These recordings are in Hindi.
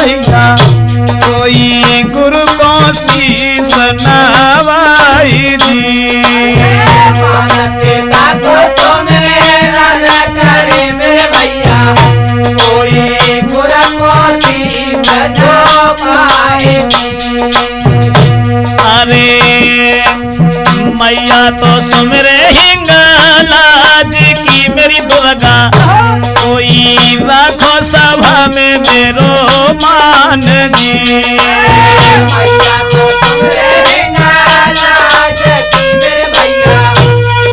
भैया कोई गुरु को शीश नवाई दी। पिता को तो मेरा न करे मेरे भैया कोई गुरु को शीश नवाई। अरे मैया तो सुमरे हिंगला जी की मेरी दुर्गा कोई राखो सभा में मेरो मान जी। मैया तो सुमरे हिंगला जी की मेरे भैया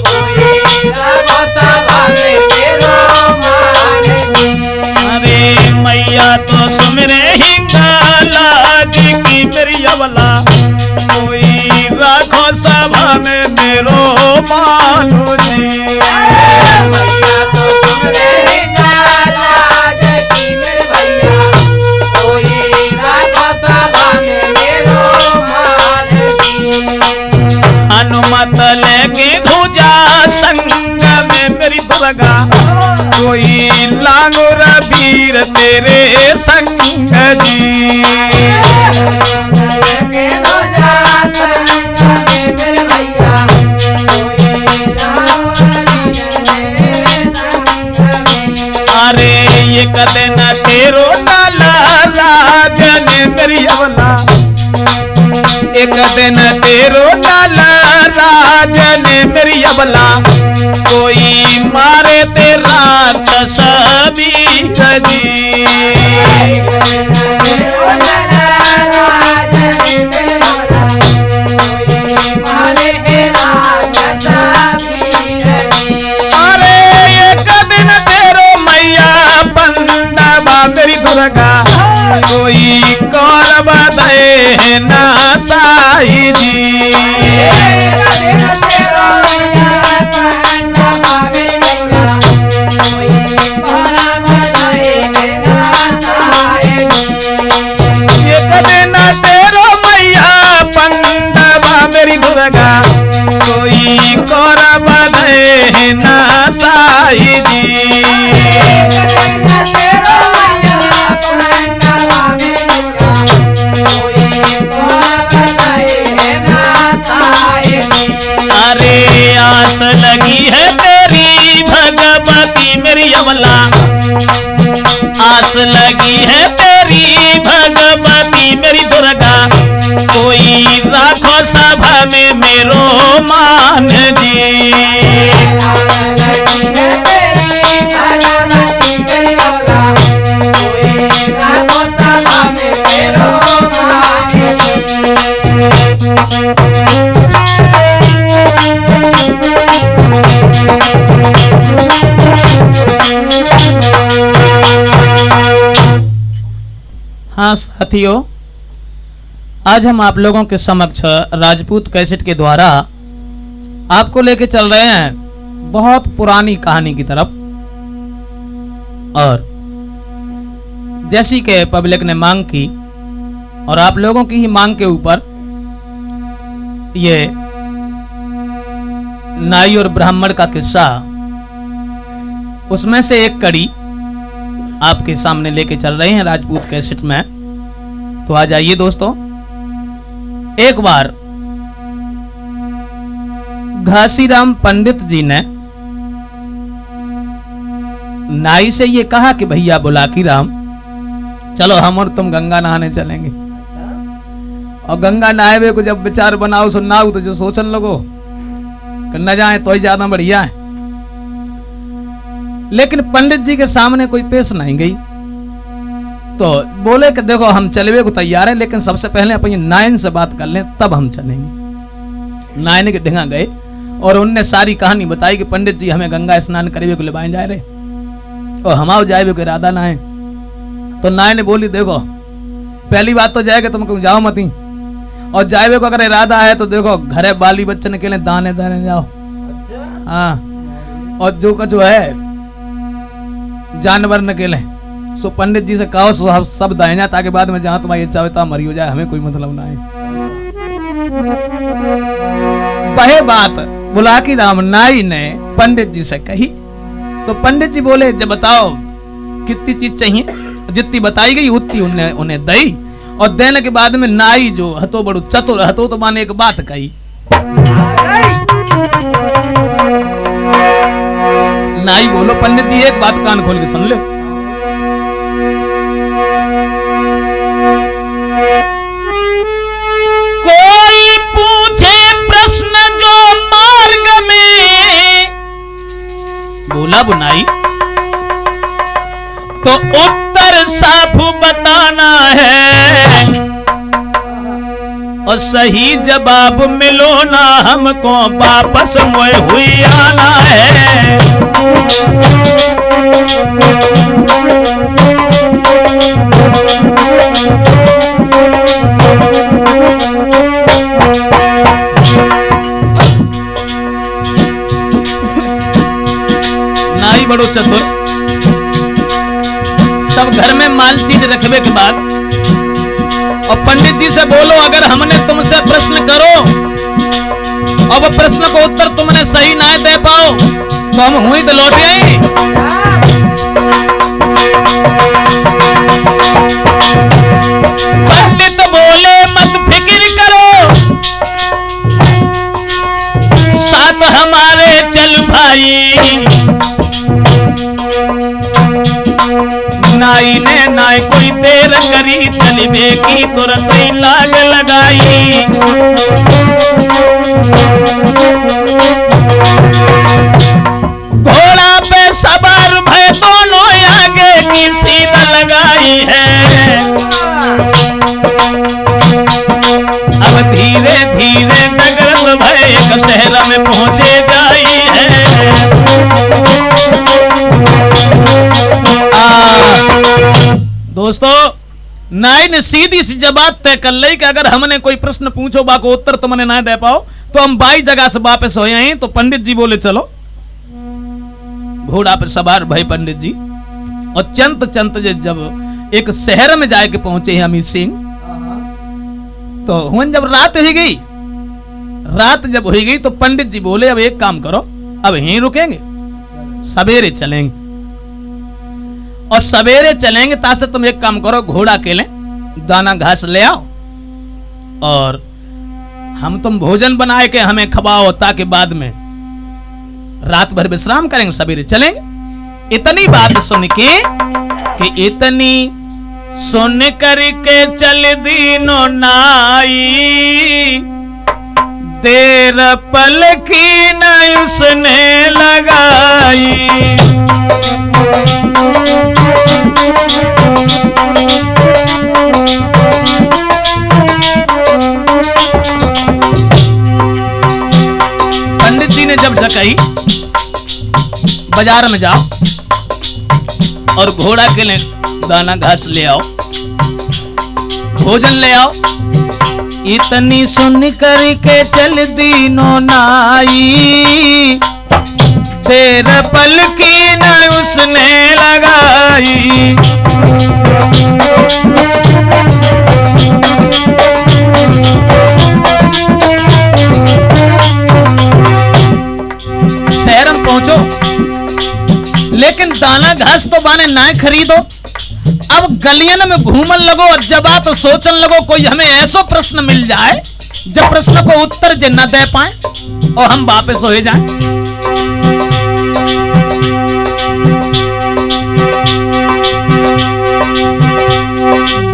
कोई राखो सभा में मेरो मान जी। अरे मैया तो सुमरे हिंगला जी की मेरी अवला कोई राखो सभा में मेरो मानो जी। मैया तो सुमरे हिंगला जी की मेरे भैया कोई राखो सभा में मेरो मान जी। हनुमत लेके ध्वजा संग में मेरी दुर्गा कोई लांगुर वीर तेरे संग जी। अरे ये कदे न तेरो लाला राजन मेरी अवला एक दिन तेरो लाला राजन मेरी अबला कोई मारे तेरा छसबी जी। अरे एक दिन तेरो मैया पंडा मेरी दुर्गा कोई कौरव दे ना साई जी। एक दिन तेरो मैया पंडा मेरी दुर्गा कोई कौरव दे ना साई जी। अरे आस लगी है तेरी भगवती मेरी अमला आस लगी है तेरी भगवती मेरी दुर्गा कोई राखो सभा में मेरो मान जी। हाँ साथियों, आज हम आप लोगों के समक्ष राजपूत कैसेट के द्वारा आपको लेके चल रहे हैं बहुत पुरानी कहानी की तरफ। और जैसी के पब्लिक ने मांग की और आप लोगों की ही मांग के ऊपर ये नाई और ब्राह्मण का किस्सा उसमें से एक कड़ी आपके सामने लेके चल रहे हैं राजपूत कैसेट में। तो आ जाइए दोस्तों, एक बार घासीराम पंडित जी ने नाई से ये कहा कि भैया बुलाकी राम चलो हम और तुम गंगा नहाने चलेंगे। और गंगा नहाए को जब विचार बनाओ सुनाओ तो जो सोचन लगो कि न जाए तो ही ज्यादा बढ़िया है। लेकिन पंडित जी के सामने कोई पेश नहीं गई तो बोले कि देखो हम चलवे को तैयार हैं, लेकिन सबसे पहले अपनी नायन से बात कर लें तब हम चलेंगे। नायन के ढिंगा गए और उनने सारी कहानी बताई कि पंडित जी हमें गंगा स्नान करवे को ले जा रहे और हमाओ जाए को इरादा ना है। तो नाय ने बोली देखो पहली बात तो जाएगा तुम कहीं जाओ मती, और जाए को अगर इरादा है तो देखो घरे बाली बच्चन के लिए दाने दाने जाओ। हाँ, और जो का जो है जानवर न केले सो पंडित जी से कहो सो सब दाएं ताकि बाद में जहां तुम्हारी इच्छा होता मरी हो जाए, हमें कोई मतलब ना है। वह बात बुलाकी राम नाई ने पंडित जी से कही तो पंडित जी बोले जब बताओ कितनी चीज चाहिए। जितनी बताई गई उतनी उन्हें दई। और देने के बाद में नाई जो हतो बड़ू चतुर हतो तो माने एक बात कही। नाई बोलो पंडित जी एक बात कान खोल के सुन लो। कोई पूछे प्रश्न जो मार्ग में, बोला बुनाई, तो उत्तर साफ बताना है और सही जवाब मिलो ना हमको वापस मोए हुई आना है। नाई बड़ो चतुर, सब घर में माल चीज रखने के बाद और पंडित जी से बोलो अगर हमने तुमसे प्रश्न करो और वो प्रश्न को उत्तर तुमने सही ना दे पाओ तो हम हुई तो लौट आई। पंडित बोले मत फिक्र करो साथ हमारे चल भाई। नाई ने नाई कोई देर करी चलबे की तुरंत ही लाग लगाई। घोड़ा पे सवार भय दोनों आगे की सीधा लगाई है। अब धीरे धीरे नगर भय एक शहर में पहुंचे जाई है। दोस्तों नाई ने सीधी सी जवाब तय कर ली कि अगर हमने कोई प्रश्न पूछो बाको उत्तर तुमने ना दे पाओ तो हम बाई जगह से वापस हो आए। तो पंडित जी बोले चलो। घोड़ा पे सवार भाई पंडित जी और चंत चंत जब एक शहर में जाके पहुंचे हैं अमित सिंह, तो हुन जब रात हो गई, रात जब हो गई तो पंडित जी बोले अब एक काम करो, अब यहीं रुकेंगे, सवेरे चलेंगे। और सवेरे चलेंगे तासे तुम एक काम करो, घोड़ा के ले दाना घास ले आओ और हम तुम भोजन बनाए के हमें खवाओ ताकि बाद में रात भर विश्राम करेंगे, सवेरे चलेंगे। इतनी बात सुन के कि इतनी सुन करके चल दीनो नाई, देर पल की न उसने लगाई। पंडित जी ने जब जकाई बाजार में जाओ और घोड़ा के लिए दाना घास ले आओ, भोजन ले आओ। इतनी सुन करके चल दीनो नाई, देर पल की न उसने लगाई। शहर में पहुंचो लेकिन दाना घास तो बाने ना खरीदो। अब गलियन में घूमन लगो और जब आप तो सोचन लगो कोई हमें ऐसा प्रश्न मिल जाए जब प्रश्न को उत्तर जे न दे पाए और हम वापस हो जाएं।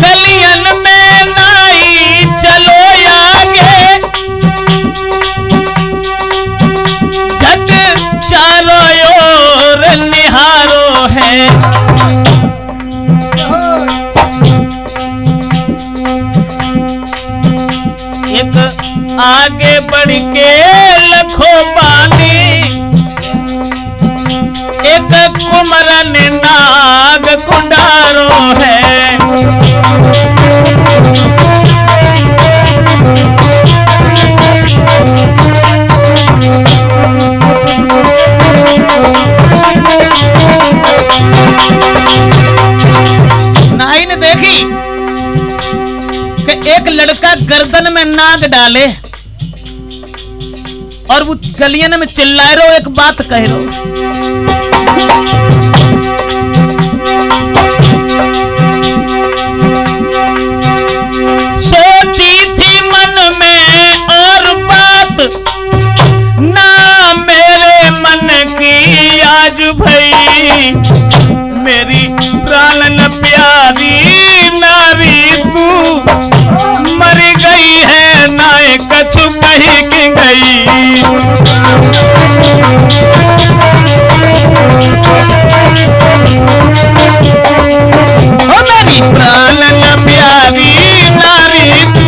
गलियन में नाई चलो आगे, झट चारों ओर निहारो है। एक आगे बढ़ के लखो पानी, एक कुमरन नाग कुंडारो है। नाई ने देखी कि एक लड़का गर्दन में नाग डाले और वो गलियन में चिल्लाए रो एक बात कह रो। प्राण न प्यारी नारी तू मर गई है नाय कछु कही की गई। मेरी प्राण न प्यारी नारी तू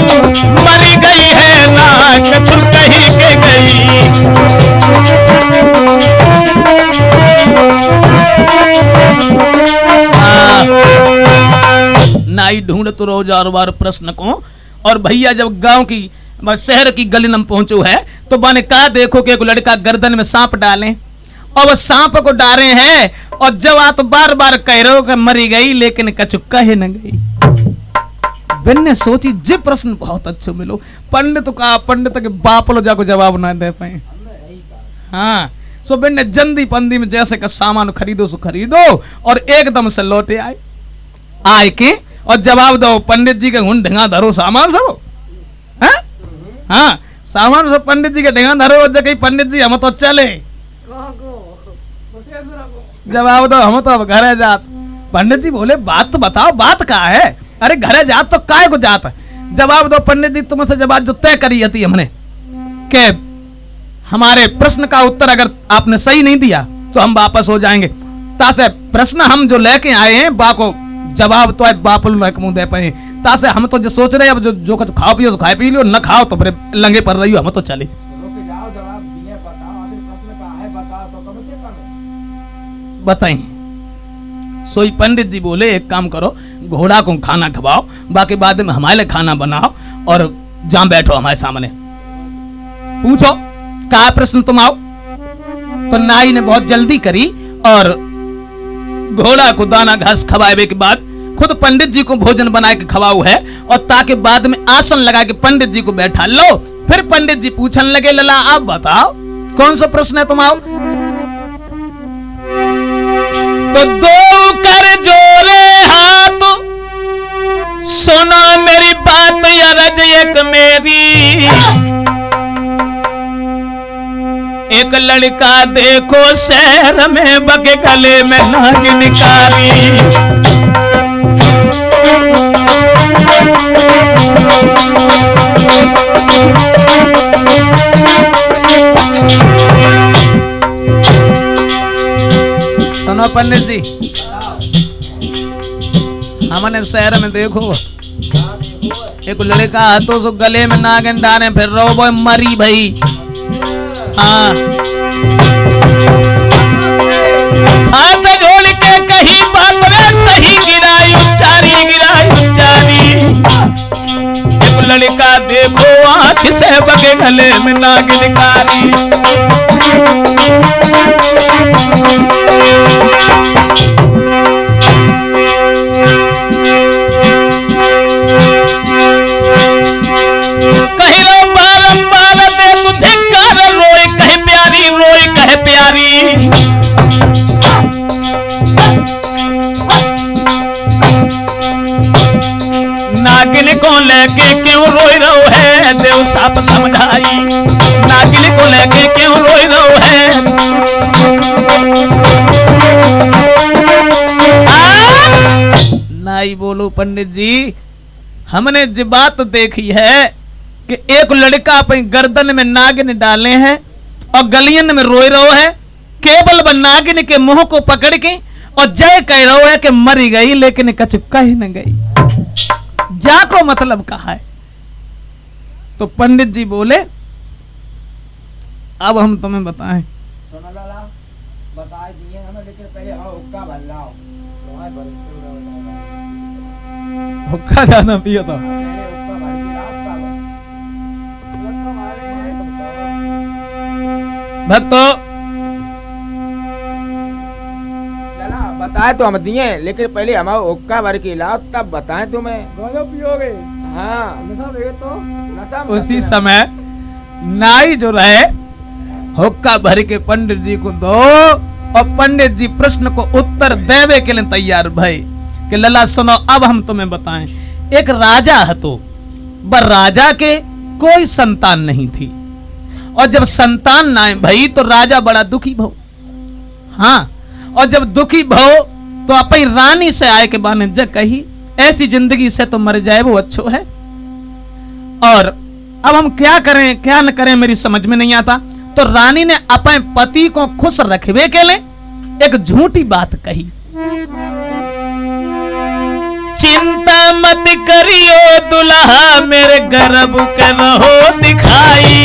मर गई है ना कछु कही के गई। नाई ढूंढत रोज और बार प्रश्न को। और भैया जब गांव की शहर की गली में पहुंचो है तो बाने कहा देखो कि एक लड़का गर्दन में सांप डाले और वह सांप को डाले हैं और जब आप बार बार कह रहे हो कि मरी गई लेकिन कछु कहे न गई। बिन ने सोची जे प्रश्न बहुत अच्छे मिलो। पंडित का पंडित के बाप लो जाको जवाब ना दे पाए। हाँ सो बिन ने जल्दी पंदी में जैसे का सामान खरीदो सो खरीदो और एकदम से लौटे आए के और जवाब दो पंडित जी के हुन ढंगा धरो सामान सब। हाँ सामान सब पंडित जी के ढंगा धरो कहीं पंडित जी हम तो चले। जवाब दो हम तो अब घरे जात। पंडित जी बोले बात तो बताओ बात क्या है। अरे घरे जात तो काय को जात। जवाब दो पंडित जी तुमसे जवाब जो तय करी थी हमने के हमारे प्रश्न का उत्तर अगर आपने सही नहीं दिया तो हम वापस हो जाएंगे। तासे प्रश्न हम जो लेके आए हैं बाको जवाब तो बापल मुंह दे पाए। तासे हम तो जो सोच रहे अब जो कुछ खाओ पियो तो खाए पी लो न खाओ तो फिर लंगे पर रही हो हम तो चले। बताएं सोई पंडित जी बोले एक काम करो घोड़ा को खाना खवाओ बाकी बाद में हमारे लिए खाना बनाओ और जहां बैठो हमारे सामने पूछो क्या प्रश्न तुम आओ। तो नाई ने बहुत जल्दी करी और घोड़ा को दाना घास खवाए के बाद खुद पंडित जी को भोजन बना के खवाऊ है और ताकि बाद में आसन लगा के पंडित जी को बैठा लो। फिर पंडित जी पूछने लगे लला आप बताओ कौन सा प्रश्न है तुम आओ। तो दो कर जोरे हाथ सुनो मेरी बात अरज एक मेरी। एक लड़का देखो शहर में बके गले में नागिन कारी। सुनो पंडित जी हमने शहर में देखो एक लड़का हाथों से गले में नागिन डाले फिर रो वो मरी भाई। हाँ हाथ जोड़ के कहीं बाप रे सही गिराई उच्चारी एक लड़का देखो आँख से बगे गले में नागिन कारी। कहीं रो बारंबार देखो धिक्कार रोए कहे प्यारी नागिन को लेके क्यों रोई रो है देव साप समझाई। नागिन को लेके क्यों रोई रो है। नाई बोलो पंडित जी हमने जो बात देखी है कि एक लड़का अपनी गर्दन में नागिन डाले हैं और गलियन में रोई रहो है केवल वह नागिन के मुंह को पकड़ के और जय कह रहो है कि मरी गई लेकिन कछु कह न गई। जा को मतलब कहा है। तो पंडित जी बोले अब हम तुम्हें बताएं। बता दिए हमें लेकिन पहले हुक्का भल्लाओ हुक्का ज्यादा पियो तो भक्तो बताए तो हम दिए लेकिन पहले हमारा हुक्का भर के लाओ तब बताएं तुम्हें पियोगे। हाँ तो उसी समय नाई जो रहे हुक्का भर के पंडित जी को दो और पंडित जी प्रश्न को उत्तर देवे के लिए तैयार भाई कि लला सुनो अब हम तुम्हें बताएं। एक राजा है तो बर राजा के कोई संतान नहीं थी और जब संतान ना भई तो राजा बड़ा दुखी भव। हाँ और जब दुखी भव तो अपनी रानी से आए के बाने जग कही ऐसी जिंदगी से तो मर जाए वो अच्छो है, और अब हम क्या करें क्या न करें मेरी समझ में नहीं आता। तो रानी ने अपने पति को खुश रखवे के लिए एक झूठी बात कही, चिंता मत करियो दुल्हा मेरे गर्भ के रहो दिखाई।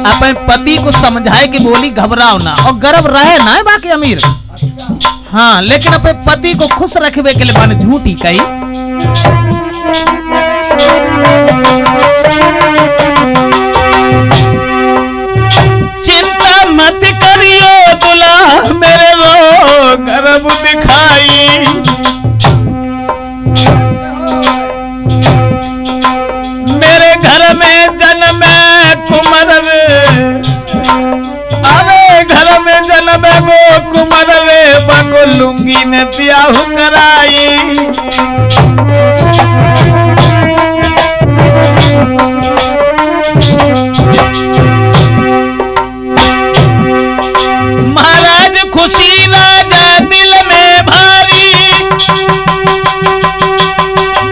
अपने पति को समझाए कि बोली घबराओ ना, और गर्भ रहे ना है बाकी अमीर, हाँ, लेकिन अपने पति को खुश रखवे के लिए मैंने झूठी कही। चिंता मत करियो दुल्हा मेरे रो गर्भ दिखाई। मेरे घर में जन्म कुमर अरे घर में जन्म गो कुमर रे बको लुंगी ने ब्याह कराई। महाराज खुशी राजा दिल में भारी,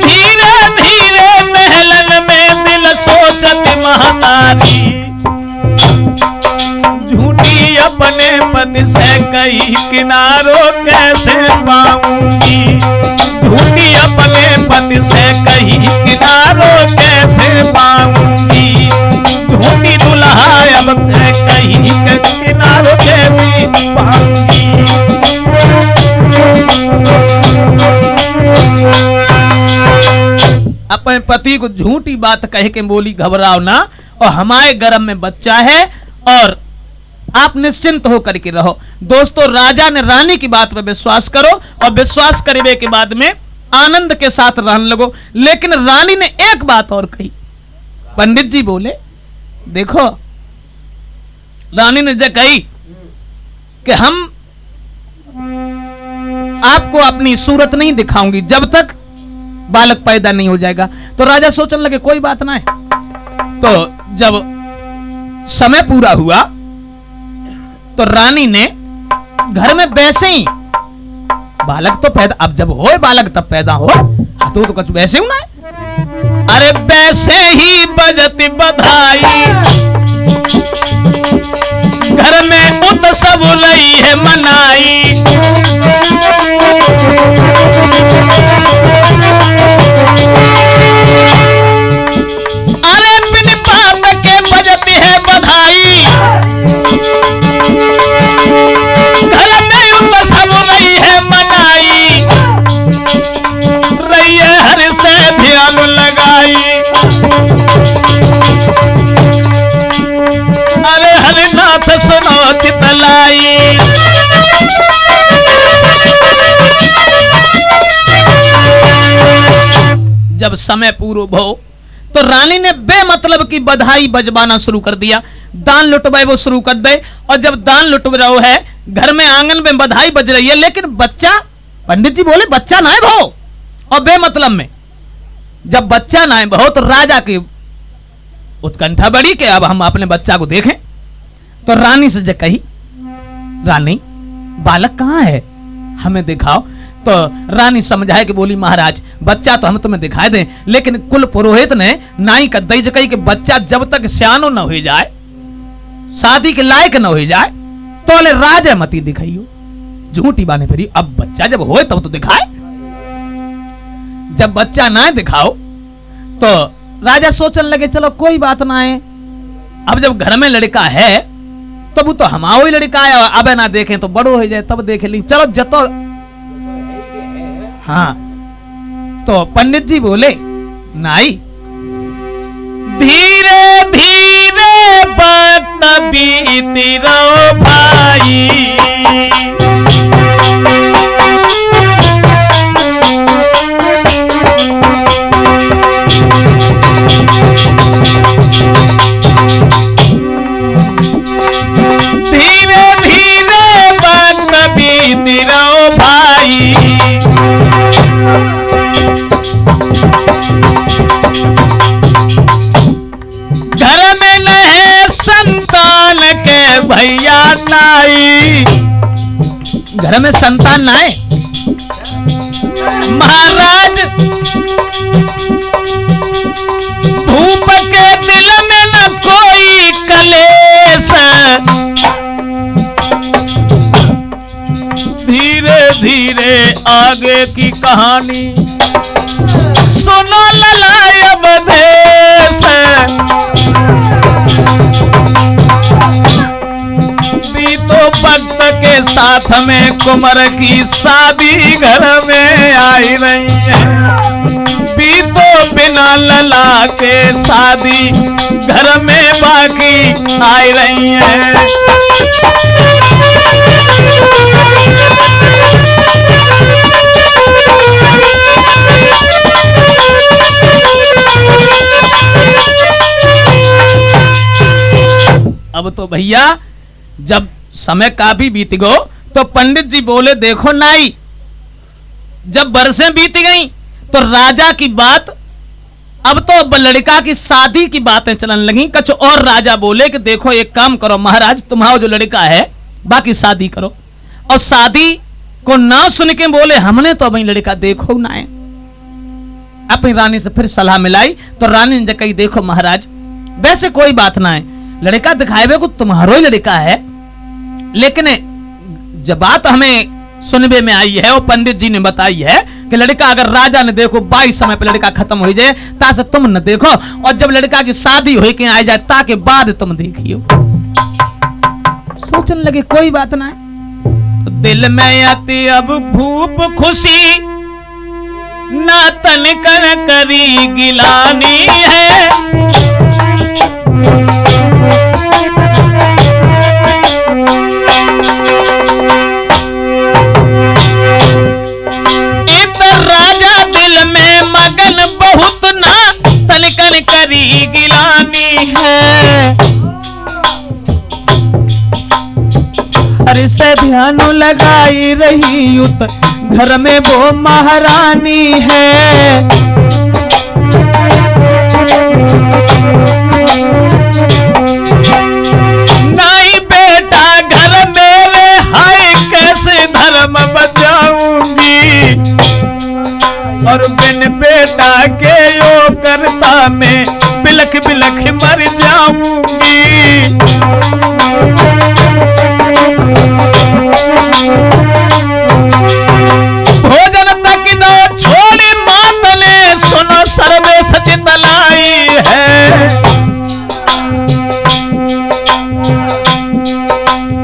धीरे धीरे महलन में दिल सोचत महतारी। झूठी अपने पति से कही किनारों कैसे पाऊंगी, झूठी अपने पति से कही किनारों कैसे पाऊंगी। झूठी दुल्हा अब से कही किनारों कैसे पाऊंगी। अपने पति को झूठी बात कह के बोली घबराओ ना, और हमारे गर्भ में बच्चा है और आप निश्चिंत होकर के रहो। दोस्तों, राजा ने रानी की बात पर विश्वास करो, और विश्वास करने के बाद में आनंद के साथ रहने लगो। लेकिन रानी ने एक बात और कही। पंडित जी बोले, देखो, रानी ने जब कही कि हम आपको अपनी सूरत नहीं दिखाऊंगी जब तक बालक पैदा नहीं हो जाएगा। तो राजा सोचने लगे कोई बात ना है। तो जब समय पूरा हुआ तो रानी ने घर में वैसे ही बालक तो पैदा, अब जब हो बालक तब पैदा हो, तो कुछ वैसे होना है। अरे वैसे ही बजती बधाई, घर में उत्सव लई है मनाई। अरे बिन बात के बजती है बधाई, घर में उत्सव लई है मनाई। रही है हर से ध्यान लगाई। अरे हरिनाथ सुनो चितलाई। जब समय पूरा हो तो रानी ने बेमतलब की बधाई बजवाना शुरू कर दिया, दान लुटवाए वो शुरू कर दे। और जब दान लुट रहा है, घर में आंगन में बधाई बज रही है, लेकिन बच्चा, पंडित जी बोले बच्चा ना है भो। और बेमतलब में जब बच्चा ना है भो तो राजा की उत्कंठा बढ़ी कि अब हम अपने बच्चा को देखें। तो रानी से जब कही, रानी बालक कहाँ है, हमें दिखाओ। तो रानी समझाए कि बोली, महाराज बच्चा तो हम तुम्हें दिखाई दें, लेकिन कुल पुरोहित ने नाई का दई जकई कि बच्चा जब तक सियानो न हो जाए, शादी के लायक न हो जाए, तो ले राजा मती दिखाइयो। झूठी बाने फिरी, अब बच्चा जब होए तब तो दिखाए। जब बच्चा ना दिखाओ तो राजा सोचने लगे चलो कोई बात ना है, अब जब घर में लड़का है तो वो तो हमारा ही लड़का है, अब ना देखें तो बड़ो हो जाए तब देख ली, चलो जतो। हाँ, तो पंडित जी बोले, नाई धीरे धीरे वक्त बीती रहो भाई। धीरे धीरे वक्त बीती रहो भाई। भैया नाई, घर में संतान ना है महाराज, भूप के दिल में न कोई कलेश, धीरे धीरे आगे की कहानी सुनो ललाय अवधेश। बीतो भक्त के साथ में कुंवर की शादी घर में आई रही है, बीतो बिना लला के शादी घर में बाकी आई रही है। अब तो भैया जब समय काफी बीत गो तो पंडित जी बोले देखो नाई, जब बरसें बीत गई तो राजा की बात, अब तो लड़का की शादी की बातें चलन लगी। कुछ और राजा बोले कि देखो एक काम करो महाराज, तुम्हारा जो लड़का है बाकी शादी करो। और शादी को ना सुन के बोले हमने तो अभी लड़का देखो ना है। अपनी रानी से फिर सलाह मिलाई तो रानी ने कही देखो महाराज वैसे कोई बात ना है, लड़का दिखाए को तुम्हारो ही लड़का है, लेकिन जब बात हमें सुनने में आई है और पंडित जी ने बताई है कि लड़का अगर राजा ने देखो 22 समय पे लड़का खत्म हो जाए तासे तुम न देखो, और जब लड़का की शादी हो के आ जाए ताकि बाद तुम देखियो। सोचने लगे कोई बात ना है, तो दिल में आती अब भूप खुशी ना तनिकर करी गिलानी है। करी गिलानी है, हर से ध्यान लगाई रही युत घर में वो महारानी है। नाई बेटा घर मेरे हाय कैसे धर्म बचाऊंगी, और बिन बेटा के यो करता मैं बिलख बिलख मर जाऊंगी। भोजन तक न छोड़ी मात ने सुनो सर्वे सचित लाई है।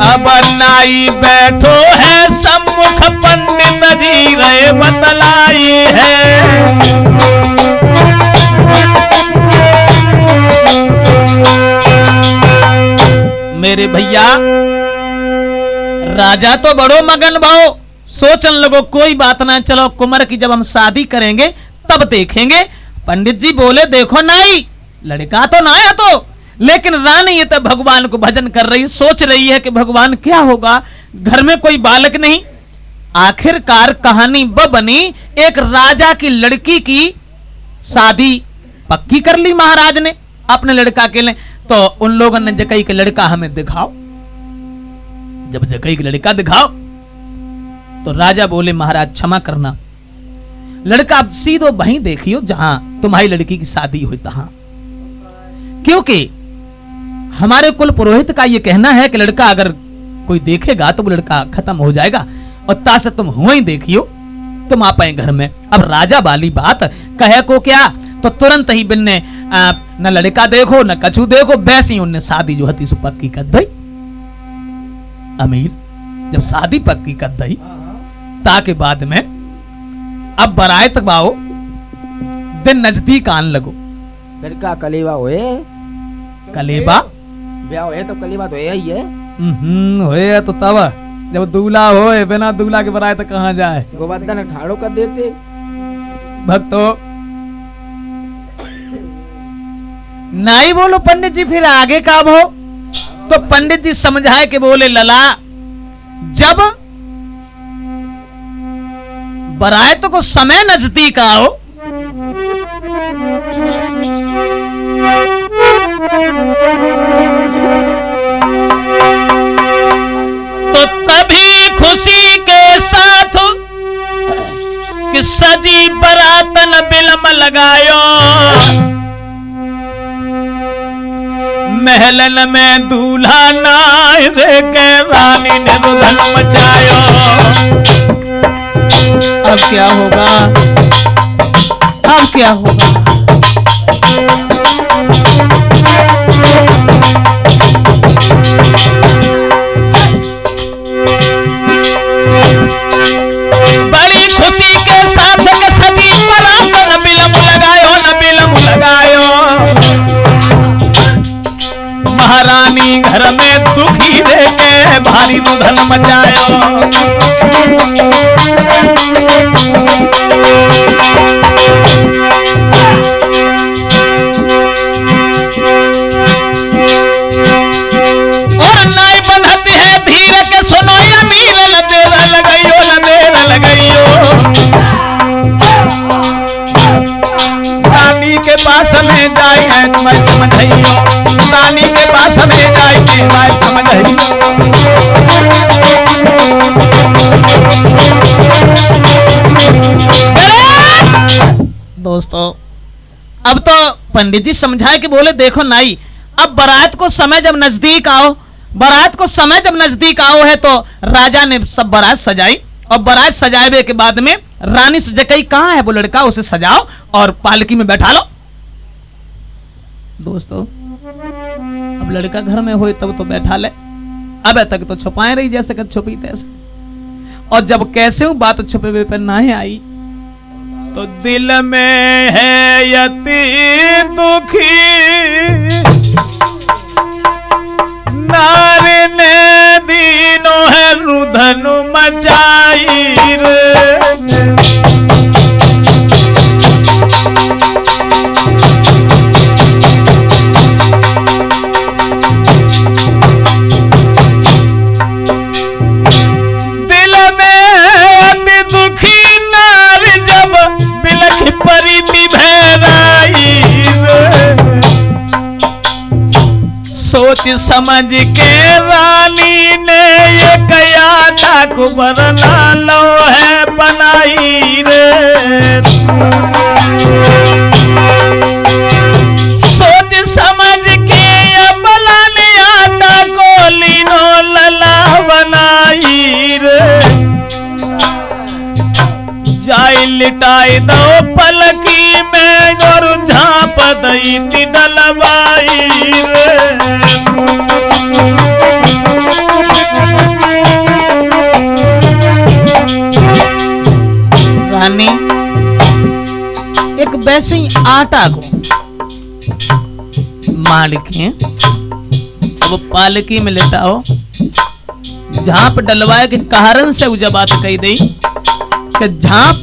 अब नाई बैठो है सम्मुख पंडित जी रे बतलाई है। मेरे भैया राजा तो बड़ो मगन भाव, सोचन लगो कोई बात ना, चलो कुंवर की जब हम शादी करेंगे तब देखेंगे। पंडित जी बोले देखो नाई लड़का तो ना है तो, लेकिन रानी ये तो भगवान को भजन कर रही, सोच रही है कि भगवान क्या होगा, घर में कोई बालक नहीं। आखिरकार कहानी बनी, एक राजा की लड़की की शादी पक्की कर ली महाराज ने अपने लड़का के लिए। तो उन लोगों ने जकई के लड़का हमें दिखाओ, जब जकई के लड़का दिखाओ तो राजा बोले महाराज क्षमा करना, लड़का अब सीधो वहीं देखियो जहां तुम्हारी लड़की की शादी हुई तहां, क्योंकि हमारे कुल पुरोहित का यह कहना है कि लड़का अगर कोई देखेगा तो वो लड़का खत्म हो जाएगा, और तासे तुम हुआ ही देखियो तुम आ पाए घर में। अब राजा वाली बात कहे को क्या, तो तुरंत ही बिन्ने न लड़का देखो न कछु देखो, वैसे ही उनने शादी जो हती सो पक्की कर दी। अमीर जब शादी पक्की कर दी ताके बाद में अब बरात बाओ दिन नजदीक आन लगो। लड़का कलेवा होए, कलेबा ब्याह होए तो कलेवा तो ही है। होए तो तब जब दूल्हा होए, बिना दूल्हा के बरात कहाँ जाए। गोवर्धन ठाड़ो कर देते भक्तो। नहीं बोलो पंडित जी फिर आगे का हो, तो पंडित जी समझाए कि बोले लला जब बरात को समय नजदीक आओ सजी बरातन बिलम लगायो, महलन में दूल्हा नाय रे के रानी ने रुदन मचायो। अब क्या होगा, अब क्या होगा? बड़ी खुशी के साथ के सजी बरात न बिलम लगायो, न बिलम लगायो। महारानी घर में दुखी रह के भारी रुदन मचायो। और नाई बंधती है धीरे के सुनो या मील लदेर लगाइयो, लदेर लगाइयो। रानी के पास में जाए है मैं समझाइयो, रानी के पास में जाए है मैं समझाइयो। दोस्तों अब तो पंडित जी समझाए कि बोले देखो नाई, अब बारात को समय जब नजदीक आओ, बारात को समय जब नजदीक आओ है तो राजा ने सब बारात सजाई, और बारात सजाए के बाद में रानी से जकई कहाँ है वो लड़का, उसे सजाओ और पालकी में बैठा लो। दोस्तों अब लड़का घर में हो तब तो बैठा ले, अब तक तो छुपाए रही जैसे कि छुपी तैसे। और जब कैसे हूं बात छुपे पर ना आई तो दिल में है यति दुखी, नारी ने दीनों है रुदन मचाई रे। सोच समझ के रानी ने ये कया ठाकुर लो है बनाई रे। सोच समझ के बलाने आटा को लीनो लला बनाई रे। जाई लिटाई दो पलकी में और झांप दई डलवाई रे। रानी एक वैसे ही आटा को मालिके अब पालकी में लेटाओ, झांप डलवाए के कारण से वो बात कही दी कि झांप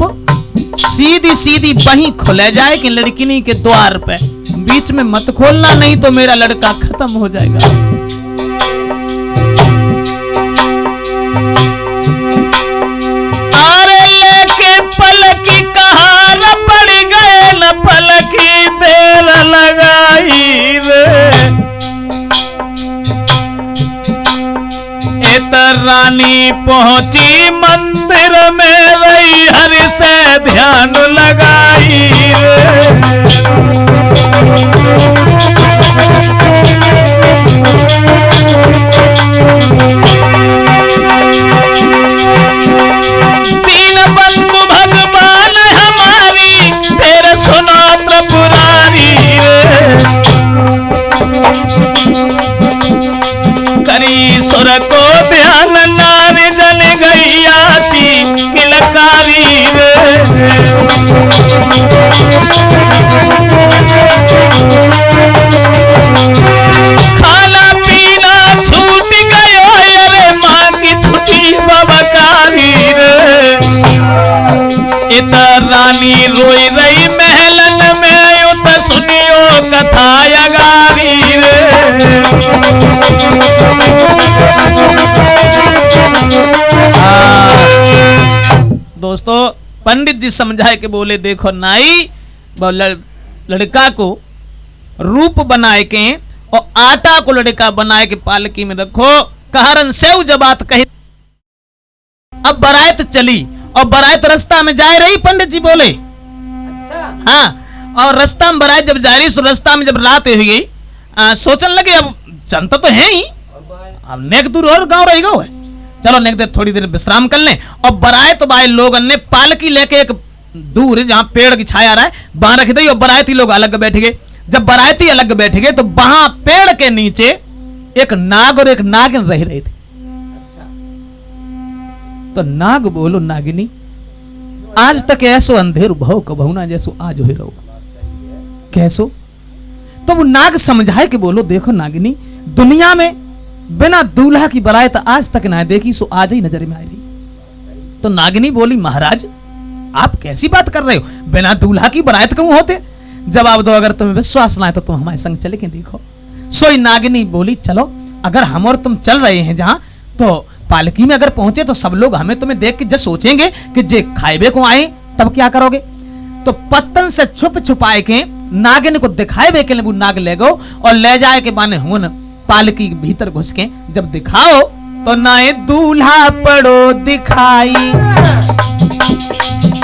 सीधी सीधी वहीं खुले जाए कि लड़किनी के द्वार पे, बीच में मत खोलना नहीं तो मेरा लड़का खत्म हो जाएगा। अरे लेके पलकी कहार पड़ गए न पलकी देर लगाई रे। इधर रानी पहुंची मंदिर में रही हरि से ध्यान लगाई रे। दीन बंधु भगवान हमारी तेरे सुनो त्रिपुरारी रे। करी सुर को ध्यान नारी जन गैयासी किलकारी रे। खाना पीना छूट गयो अरे माँ की छुट्टी बबकारी रे। इधर रानी रोई रही महलन में उत सुनियो कथा अगारी रे। दोस्तों पंडित जी समझाए के बोले देखो नाई लड़का को रूप बनाए के और आटा को लड़का बनाए के पालकी में रखो, कारण से जब बात कही। अब बारात चली और बारात रास्ता में जा रही, पंडित जी बोले। अच्छा। हाँ, और रास्ता में बारात जब जा रही, तो रास्ता में जब रात हो गई, सोचने लगे अब जनता तो है ही, अब नेक दूर और गांव रहेगा, चलो नेक देर थोड़ी देर विश्राम कर लें। और बारात भाई लोगों ने पालकी लेके एक दूर जहां पेड़ की छाया रहा है वहां रख दी, और बाराती लोग अलग बैठ गए। जब बाराती अलग बैठ गए तो वहां पेड़ के नीचे एक नाग और एक नागिन रह रहे थे। तो नाग बोलो, नागिनी आज तक ऐसो अंधेर भव कबहू ना जैसो आज हो रहो, कैसो? तो वो नाग समझाए कि बोलो देखो नागिनी, दुनिया में बिना दूल्हा की बारात आज तक ना देखी, सो आज ही नजर में आई। तो नागिनी बोली, महाराज आप कैसी बात कर रहे हो, बिना दूल्हा की बारात क्यों होते? जवाब दो, अगर तुम्हें विश्वास ना है तो तुम हमारे संग चले के देखो। सोई नागिनी बोली, चलो अगर हम और तुम चल रहे हैं जहां, तो पालकी में अगर पहुंचे तो सब लोग हमें तुम्हें देख के जब सोचेंगे कि जे खाइबे को आए, तब क्या करोगे? तो पत्तन से छुप छुपाए के नागिन को दिखाए के लिए वो नाग ले गो और ले जाए के बाने हुन पालकी के भीतर घुस के जब दिखाओ तो नाए दूल्हा पड़ो दिखाई,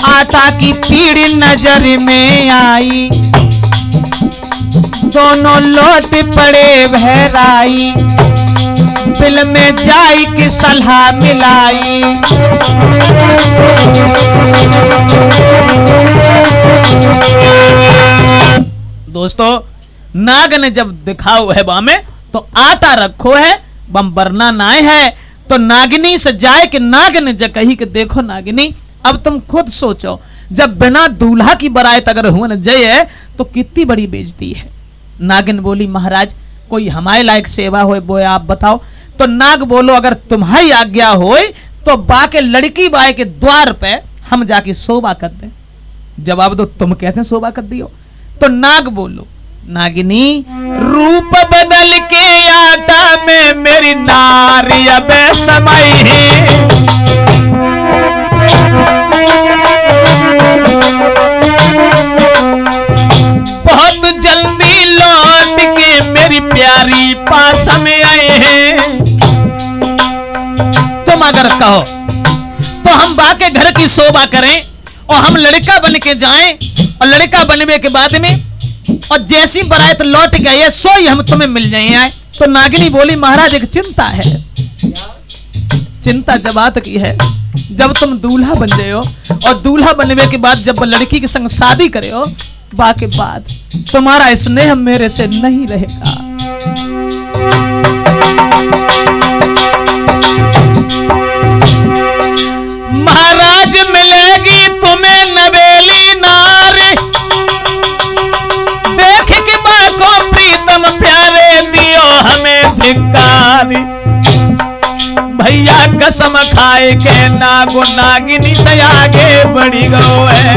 आटा की पीड़ी नजर में आई, दोनों लौट पड़े बहराई, बिल में जाई की सलाह मिलाई। दोस्तों, नाग ने जब दिखाओ है बा में तो आटा रखो है, बम बरना नाय है। तो नागिनी से जाए कि नाग ने जब कही कि देखो नागिनी, अब तुम खुद सोचो, जब बिना दूल्हा की बारात अगर हुआ न जय है तो कितनी बड़ी बेइज्जती है। नागिन बोली, महाराज कोई हमारे लायक सेवा होए वो आप बताओ। तो नाग बोलो, अगर तुम्हारी आज्ञा होए तो बाके लड़की बाई के द्वार पे हम जाके शोभा कर दे। जवाब दो, तुम कैसे शोभा कर दियो? तो नाग बोलो, नागिनी रूप बदल के आटा में मेरी नारी अब समय है, बहुत जल्दी लौट के मेरी प्यारी पास में आए हैं। तुम अगर कहो तो हम बाके घर की शोभा करें और हम लड़का बन के जाएं, और लड़का बनने के बाद में और जैसी बारात लौट गई सो ही हम तुम्हें मिल जाए आए। तो नागिनी बोली, महाराज एक चिंता है। चिंता जब बात की है, जब तुम दूल्हा बन गए हो और दूल्हा बनने के बाद जब लड़की के संग शादी करे हो, बाके बाद तुम्हारा स्नेह मेरे से नहीं रहेगा। महाराज मिलेगी तुम्हें नवेली नारी, देख के बाको प्रीतम प्यारे दियो हमें धिक्कारी। भैया कसम खाए के नागो नागिनी से आगे बढ़ी गो है,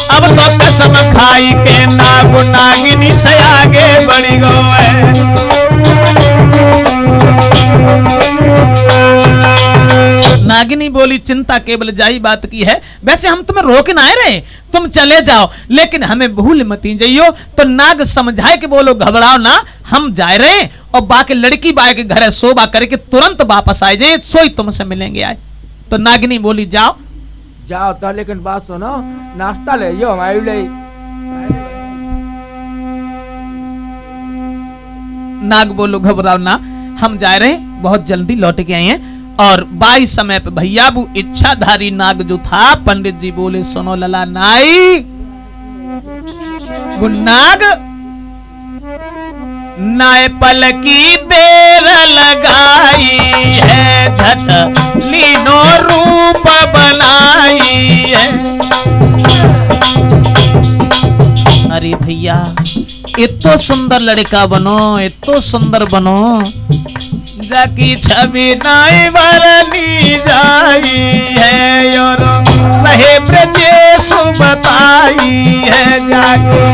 अब तो कसम खाई के नागो नागिनी से आगे बढ़ी गो है। नागिनी बोली, चिंता केवल जाई बात की है, वैसे हम तुम्हें रोक ना रहे, तुम चले जाओ, लेकिन हमें भूल मती जाइयो। तो नाग समझाए कि बोलो घबराओ ना, हम जा रहे हैं और बाकी लड़की बाई के घर शोभा करके तुरंत वापस आए जाए, सोई तुमसे मिलेंगे आए। तो नागिनी बोली, जाओ जाओ तो, लेकिन बात सुनो, नाश्ता ले जो हमारे लिए। नाग बोलो घबराओ ना, हम जा रहे हैं, बहुत जल्दी लौट के आए हैं। और 22 समय पे भैया वो इच्छाधारी नाग जो था, पंडित जी बोले, सुनो लला नाई, वो नाग नाय पल की देर लगाई है, झट लीनो रूप बनाई है। अरे भैया इतो सुंदर लड़का बनो, इतो सुंदर बनो, जाकी छवि नाई बरनी जाई है, और रहे ब्रजेश बताई है जाके।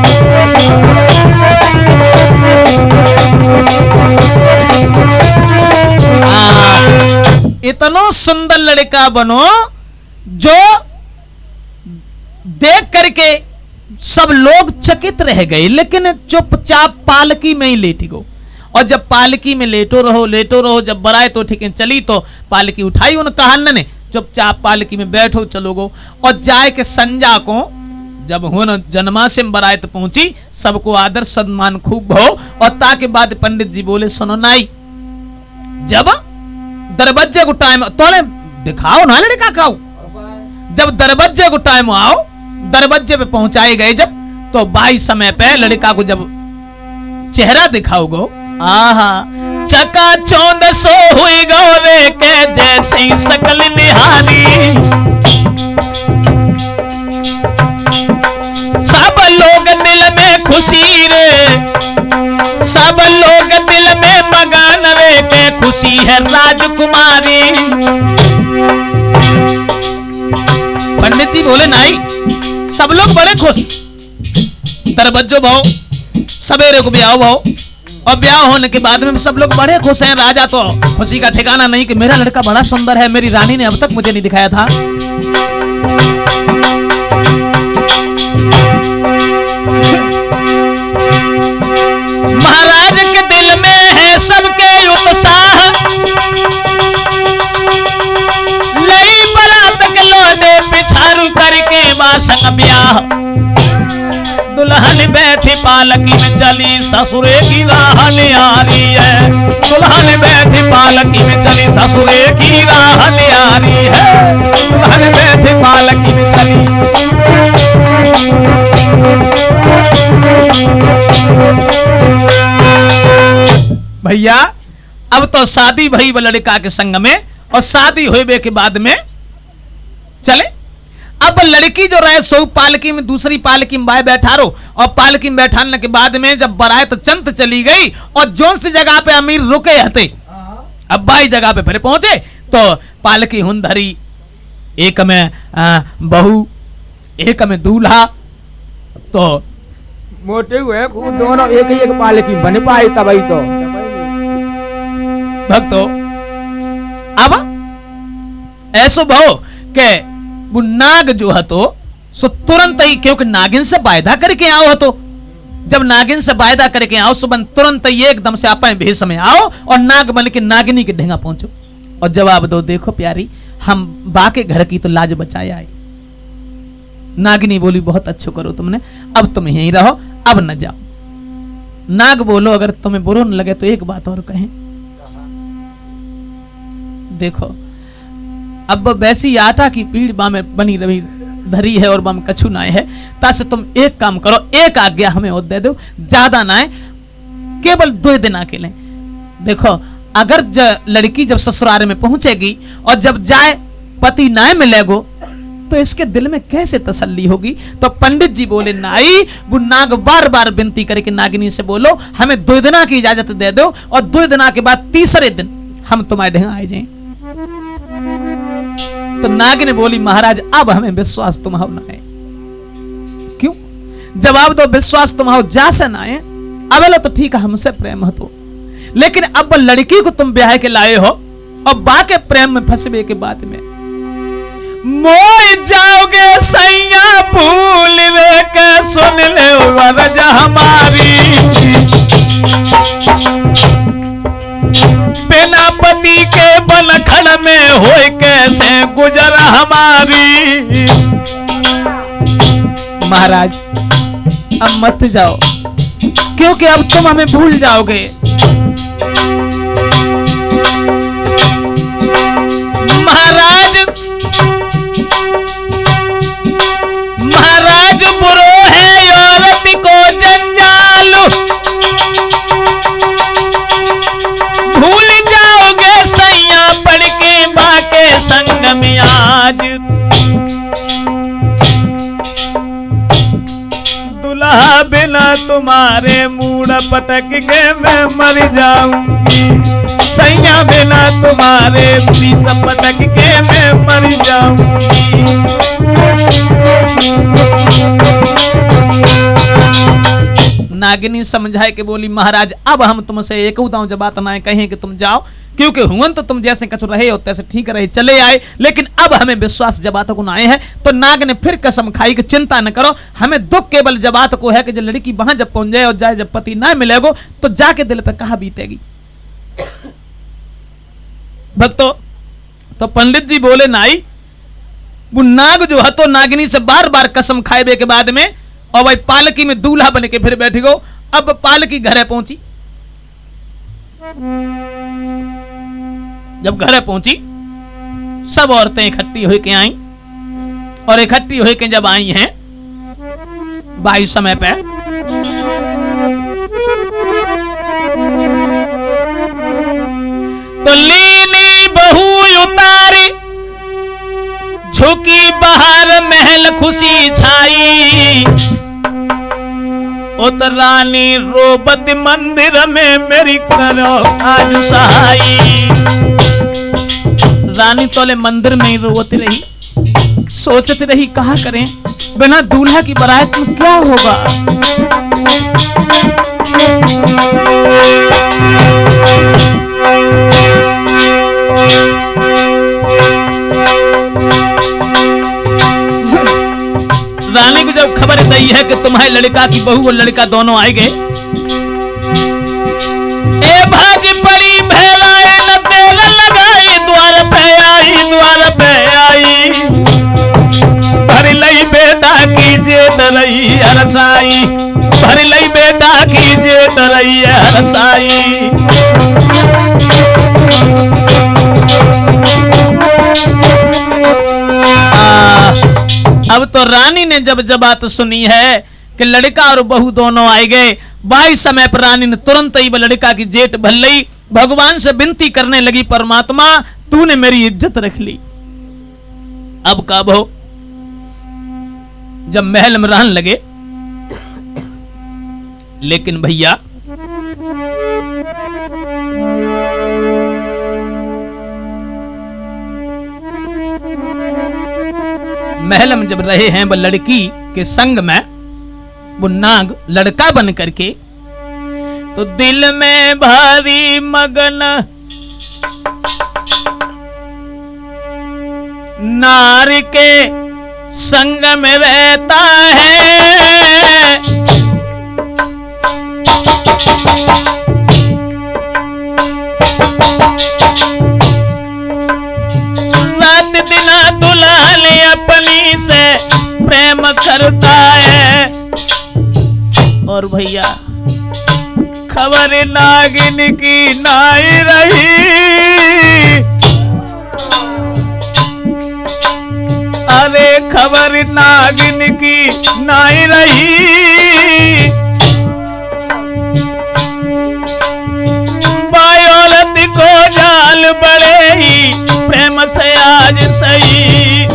इतना सुंदर लड़का बनो जो देख करके सब लोग चकित रह गए, लेकिन चुपचाप पालकी में ही लेटी गो। और जब पालकी में लेटो रहो, जब बरात तो ठीक चली तो पालकी उठाई उन कहान ने, चुपचाप पालकी में बैठो चलोगो। और जाए के संजा को जब हुन जन्मासिम बरात पहुंची, सबको आदर सम्मान खूब हो। और ताके बाद पंडित जी बोले सुनो नाई, जब दरबज्जे को टाइम तोले दिखाओ ना लड़का खाओ, जब दरबज्जे को टाइम आओ, दरबज्जे पे पहुंचाए गए जब, तो बाई समय पे लड़का को जब चेहरा दिखाओगो, आहा चका चौंद सो हुई गौरे के जैसी सकल निहारी। सब लोग दिल में खुशी रे, सब लोग दिल में मगन रे के खुशी है राजकुमारी। पंडित जी बोले नाई, सब लोग बड़े खुश, दरबज्जो भाव सवेरे को ब्याह भाव, और ब्याह होने के बाद में सब लोग बड़े खुश हैं। राजा तो खुशी का ठिकाना नहीं कि मेरा लड़का बड़ा सुंदर है, मेरी रानी ने अब तक मुझे नहीं दिखाया था। महाराज के दिल में है सबके उत्साह, लई बरात के लोने पिछारू करके बासंग ब्याह। दुल्हन बैठी पालकी में चली ससुरे की राह निहारी है, दुल्हन बैठी पालकी में चली ससुरे की राह निहारी है, दुल्हन बैठी पालकी में चली। भैया अब तो शादी भई लड़का के संग में, और शादी हुए के बाद में चले। अब लड़की जो रहे सो पालकी में, दूसरी पालकी में भाई बैठा रो, और पालकी में बैठाने के बाद में जब बरात चंत चली गई, और जोन सी जगह पे अमीर रुके हते, अब बाई जगह पे फिर पहुंचे, तो पालकी हुंधरी, एक में बहू, एक में दूल्हा, तो मोटे हुए दोनों एक ही एक पालकी बन पाए तब ही तो भक्तो। अब ऐसो भाव के वो नाग जो हतो सो तुरंत ही, क्योंकि नागिन से वायदा करके आओ हतो, जब नागिन से वायदा करके आओ सुबह तुरंत ही एकदम से अपने भेष में आओ और नाग बन के नागिनी के ढेंगा पहुंचो और जवाब दो, देखो प्यारी हम बाके घर की तो लाज बचाए आए। नागिनी बोली बहुत अच्छो करो तुमने, अब तुम यहीं रहो, अब न जाओ। नाग बोलो अगर तुम्हें बुरा न लगे तो एक बात और कहें, देखो अब वैसी आटा की पीड़ बामे बनी रही धरी है और बाम कछु ना है, तासे तुम एक काम करो, एक आज्ञा हमें और दे दो, ज्यादा ना है, केवल 2 दिन अकेले। देखो अगर लड़की जब ससुराल में पहुंचेगी और जब जाए पति ना मिलेगो तो इसके दिल में कैसे तसल्ली होगी। तो पंडित जी बोले नाई, वो नाग बार बार विनती करके नागिनी से बोलो हमें 2 दिन की इजाजत दे दो और 2 दिन के बाद तीसरे दिन हम तुम्हारे ढेंगा आ जाए। तो नागिनी बोली महाराज अब हमें विश्वास तुम्हारा ना है। क्यों? जवाब दो, विश्वास तुम्हारा जा से ना है। अब लो तो ठीक है हमसे प्रेम हो, लेकिन अब लड़की को तुम ब्याह के लाए हो और बाके प्रेम में फंसबे के बाद में मोई जाओगे सैया भूल रे के सुन ले वरज हमारी, बिना पति के बनखड़ में होए कैसे गुजर हमारी। महाराज अब मत जाओ क्योंकि अब तुम हमें भूल जाओगे। महाराज बुरो है औरत को जंजाल, भूल जाओगे सैया पड़ के बाके संग में आज, दुल्हा बिना तुम्हारे मूड पटक के मैं मर जाऊंगी, सैया बिना तुम्हारे शीश पटक के मैं मर जाऊंगी। नागिनी समझाए के बोली महाराज अब हम तुमसे एक जब बात ना कहें कि तुम जाओ, क्योंकि हुन तो तुम जैसे कछु रहे हो तैसे ठीक रहे चले आए, लेकिन अब हमें विश्वास जबात को ना आए हैं। तो नाग ने फिर कसम खाई कि चिंता न करो, हमें दुख केवल जबात को है कि जब लड़की वहां जब पहुंच जाए और जाए जब पति ना मिलेगो तो जाके दिल पे कहा बीतेगी। भक्तों तो पंडित जी बोले नाई वो नाग जो है तो नागिनी से बार बार कसम खाए के बाद में और भाई पालकी में दूल्हा बन के फिर बैठ गो। अब पालकी घरे पहुंची, जब घरे पहुंची सब औरतें इकट्ठी होके आई और इकट्ठी होके जब आई हैं बाई समय पे तो लीनी बहू उतारी झुकी बाहर महल खुशी छाई उत रानी रोबत मंदिर में मेरी करो आज सहाई। रानी तोले मंदिर में ही रोती रही, सोचती रही कहा करें बिना दूल्हा की बारात में क्या होगा। रानी को जब खबर दी है कि तुम्हारे लड़का की बहू और लड़का दोनों आए गए, ए भागी पड़ी भेड़ाए न तेल लगाई द्वार पे आई भर लई बेटा कीजिए डरई हरसाई भर लई बेटा कीजिए डरई हरसाई। अब तो रानी ने जब बात सुनी है कि लड़का और बहू दोनों आए गए, बाई समय पर रानी ने तुरंत ही लड़का की जेठ भल्लई भगवान से विनती करने लगी, परमात्मा तूने मेरी इज्जत रख ली। अब कब हो जब महल में रहने लगे, लेकिन भैया महल में जब रहे हैं वो लड़की के संग में वो नाग लड़का बन करके, तो दिल में भारी मगन नार के संग में रहता है। रात दिन दुलाल अपनी से प्रेम करता है। और भैया खबर नागिन की नाई रही, अरे खबर नागिन की नाई रही। बायोलत को जाल बड़े ही प्रेम से आज सही।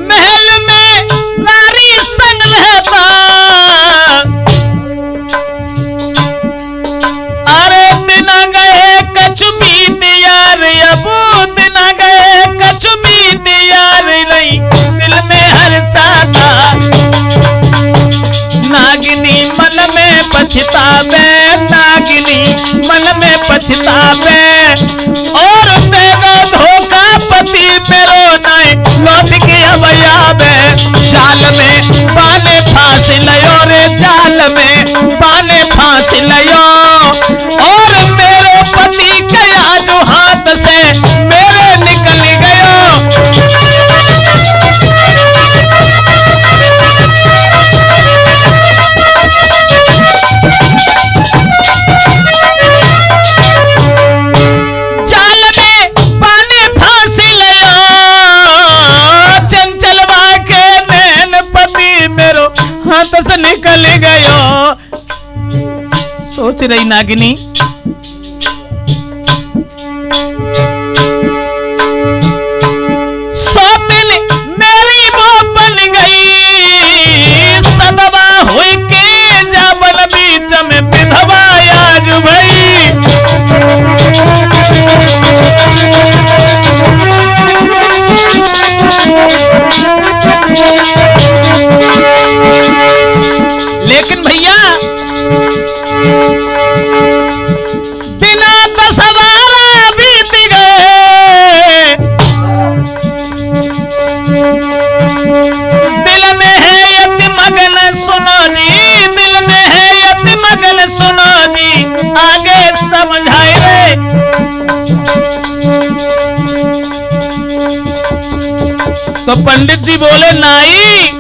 महल में नारी संग रहता, अरे दिन गए कछु बीत यार, अबू दिन गए कछु बीत यार नहीं दिल में हर्षाता। नागिनी मन में पछतावे, नागिनी मन में पछतावे। और तेगो धोखा पति मेरो नहीं लौट के अब आवे। जाल में बाने फांस लयो रे, जाल में बाने फांस लयो। और मेरे पति गया जो हाथ से मेरे निकल गयो। से निकल गयो। सोच रही नागिनी सोपिन मेरी वो बन गई, सदवा हुई के जाबल बीच में विधवा आज भई। लेकिन भैया बिना दसवारा बीत गए, दिल में है यति मगन सुनो जी, दिल में है यति मगन सुनो जी। आगे सब तो पंडित जी बोले नाई,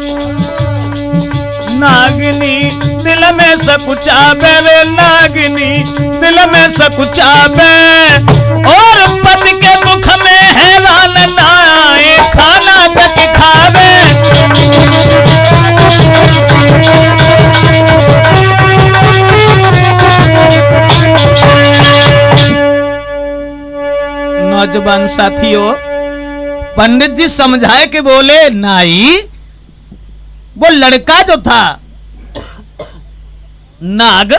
नागिनी दिल में सकुचावे रे, नागिनी दिल में सकुचावे, और पति के मुख में हैरान नाए, खाना तक खावे। नौजवान साथियों, पंडित जी समझाए के बोले नाई, वो लड़का जो था नाग,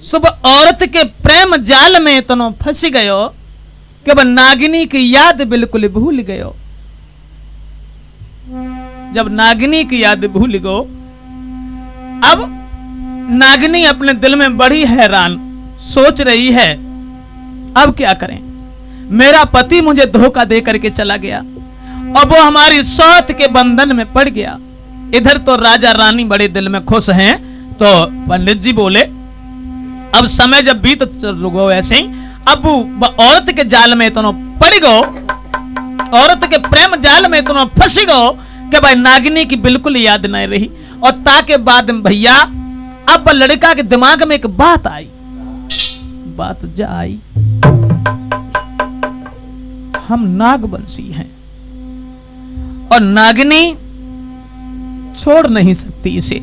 सुबह औरत के प्रेम जाल में इतना फंस गयो कि वह नागिनी की याद बिल्कुल भूल गयो। जब नागिनी की याद भूल गो, अब नागिनी अपने दिल में बड़ी हैरान सोच रही है, अब क्या करें, मेरा पति मुझे धोखा दे करके चला गया, अब वो हमारी सौत के बंधन में पड़ गया। इधर तो राजा रानी बड़े दिल में खुश हैं। तो पंडित जी बोले अब समय जब बीत गो ऐसे ही, अब वो औरत के जाल में इतना पड़ गो, औरत के प्रेम जाल में इतना फंस गो कि भाई नागिनी की बिल्कुल याद नहीं रही। और ताके बाद में भैया अब लड़का के दिमाग में एक बात आई, बात जा आई, हम नागवंशी हैं और नागिनी छोड़ नहीं सकती इसे।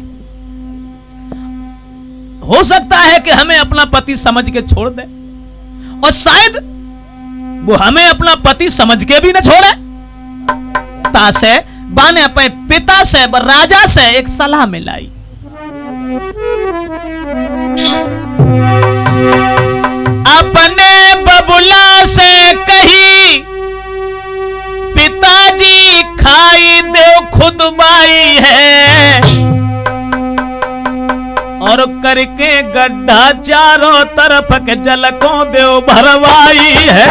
हो सकता है कि हमें अपना पति समझ के छोड़ दे, और शायद वो हमें अपना पति समझ के भी न छोड़े। तासे बाने अपने पिता से, राजा से एक सलाह मिलाई। अपने बबुला से कही, पिताजी खाई देव खुद बाई है, और करके गड्ढा चारों तरफ के जल को देव भरवाई है।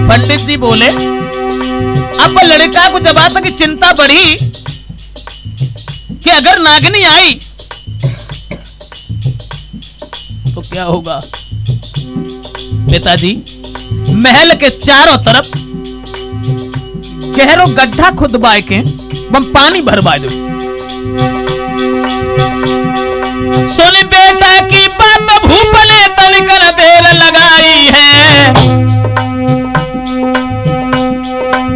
पंडित जी बोले अब लड़का को जब आता की चिंता बढ़ी कि अगर नागिनी आई तो क्या होगा। पिताजी महल के चारों तरफ गहरो गड्ढा खुदवाए के बम पानी भरवा दो। सुन बेटा की बात भूप ने तनिकर देर लगाई है,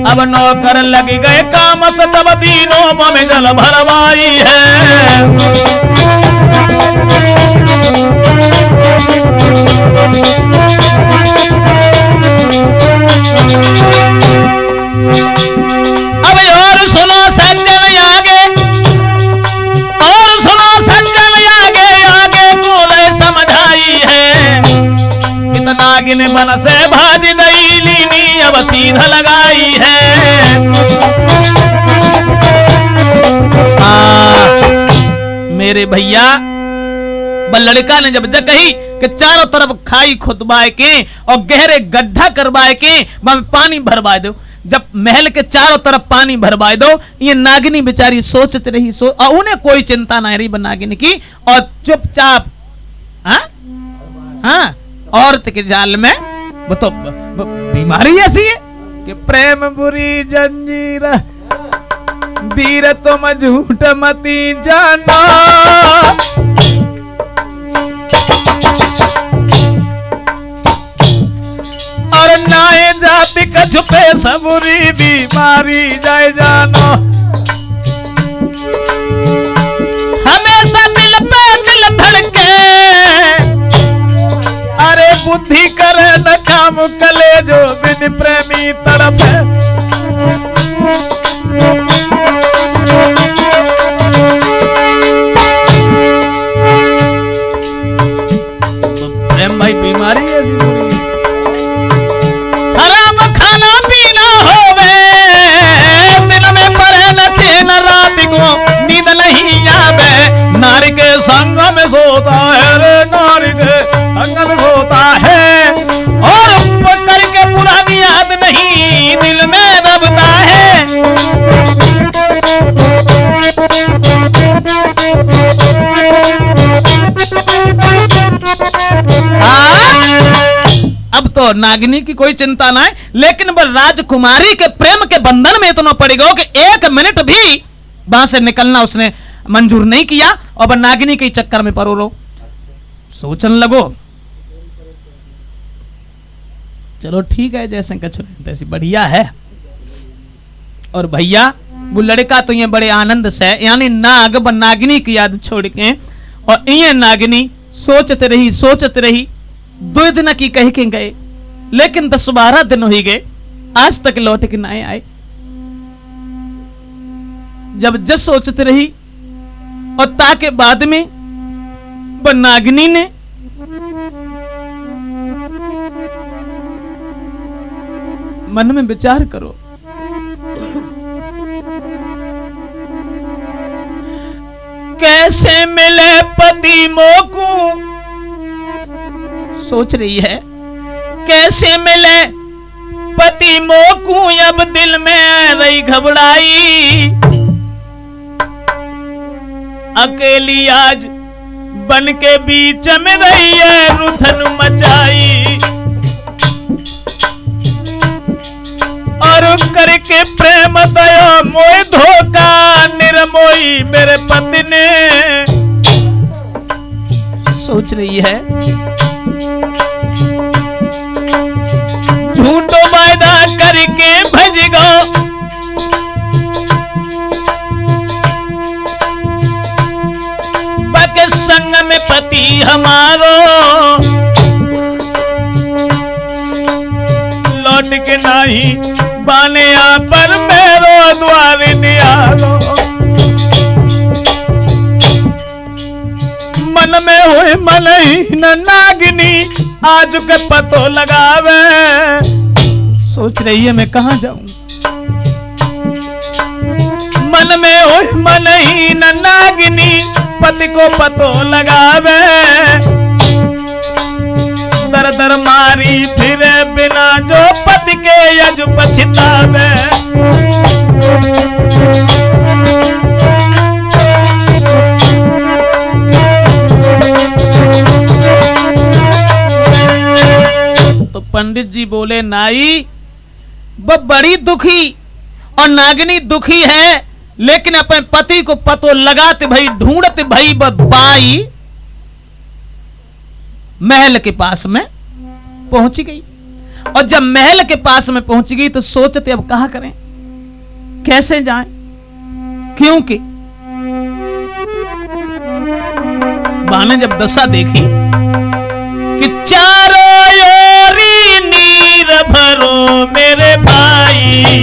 अब नौकर लग गए काम से तब दीनों में जल भरवाई है। अब और सुनो सज्जन आगे, और सुनो सज्जन आगे, आगे को समझाई है। इतना गिन मन से भाज गई लीनी अब सीधा लगाई है। मेरे भैया लड़का ने जब कही कि चारों तरफ खाई खुदवाए के और गहरे गड्ढा करवाए के पानी भरवा दो, जब महल के चारों तरफ पानी भरवाए दो, ये नागिनी बेचारी सोचती रही, और उन्हें कोई चिंता नहीं रही नागिनी की, और चुपचाप औरत के जाल में वो तो बीमारी ऐसी है कि प्रेम बुरी जंजीर, वीर तुम झूठ मती जाना, और नाए जाति का छुपे सबुरी बीमारी जाए जानो। हमेशा दिल पे दिल धड़के, अरे बुद्धि करे न काम कले जो बिन प्रेमी तड़पे। तो प्रेम भाई बीमारी ऐसी हराम खाना पीना होवे, दिन में परे न चैन रात को नींद नहीं आवे, नारी के संग में सोता है रे, नारी के संग में सोता है, और करके पुरानी याद नहीं दिल में दबता है। तो नागिनी की कोई चिंता ना है, लेकिन वह राजकुमारी के प्रेम के बंधन में इतना पड़ गयो कि 1 मिनट भी वहां से निकलना उसने मंजूर नहीं किया और वह नागिनी के चक्कर में परो रो। सोचन लगो चलो ठीक है, जैसे कछ तैसी बढ़िया है। और भैया वो लड़का तो ये बड़े आनंद से यानी नाग व नागिनी की याद छोड़ के और ये नागिनी सोचते रही 2 दिन की कह के गए, लेकिन 10-12 दिन हो ही गए, आज तक लौट के ना आए। जब जस सोचते रही और ताके बाद में वह नागिनी ने मन में विचार करो, कैसे मिले पति मोकू, सोच रही है कैसे मिले पति मोकू, अब दिल में रही घबराई, अकेली आज बन के बीच में रही है रुधन मचाई, और करके प्रेम दया मोह धोखा निर्मोही मेरे पति ने। सोच रही है झूठो वायदा करके भज गो, बाके संग में पति हमारो, लौट के नहीं बाने पर मेरो द्वार निहारो, मन में हुए मन ही न नागिनी आज के पतो लगावे। सोच रही है मैं कहां जाऊं, मन में हुए मन ही न नागिनी पति को पतो लगावे, दर दर मारी फिरे बिना जो पति के यज पछतावे। तो पंडित जी बोले नाई वह बड़ी दुखी और नागिनी दुखी है, लेकिन अपने पति को पतो लगाते भाई ढूंढते भाई बाई महल के पास में पहुंच गई। और जब महल के पास में पहुंच गई तो सोचते अब कहा करें, कैसे जाएं, क्योंकि बाने जब दशा देखी कि चारों ओरी नीर भरो मेरे भाई,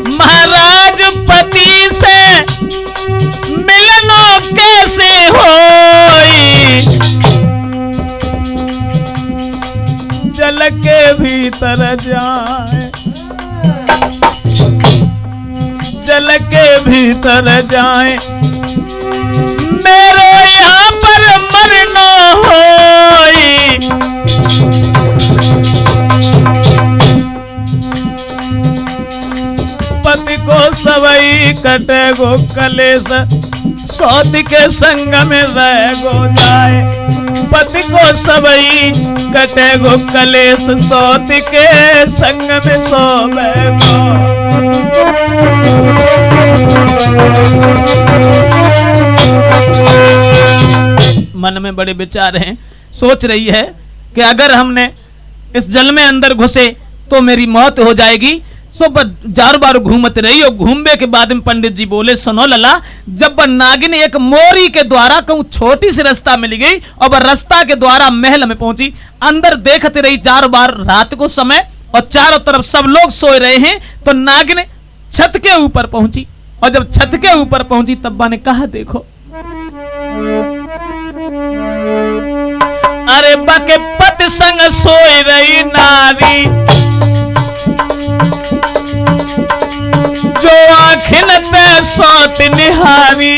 महाराज पति से मिलनो कैसे होई, जल के भीतर जाए, जल के भीतर जाए, मेरे यहाँ पर मरना होई। पति को सवई कटे गो कलेश, सौत के संग में रह गो जाए, पति को सवई कटे गो कलेश, सौत के संग में सोवे गो। मन में बड़े विचार हैं, सोच रही है कि अगर हमने इस जल में अंदर घुसे तो मेरी मौत हो जाएगी। सो जार बार घूमत रही और घूमने के बाद में पंडित जी बोले सुनो लला, जब वह नागिन एक मोरी के द्वारा कहूं छोटी सी रास्ता मिल गई और वह रास्ता के द्वारा महल में पहुंची, अंदर देखते रही जार बार रात को समय और चारों तरफ सब लोग सोए रहे हैं, तो नागिन छत के ऊपर पहुंची और जब छत के ऊपर पहुंची तब ने कहा देखो अरे बाके पति संग सोई रही नारी, जो आखिन पे सौत निहारी,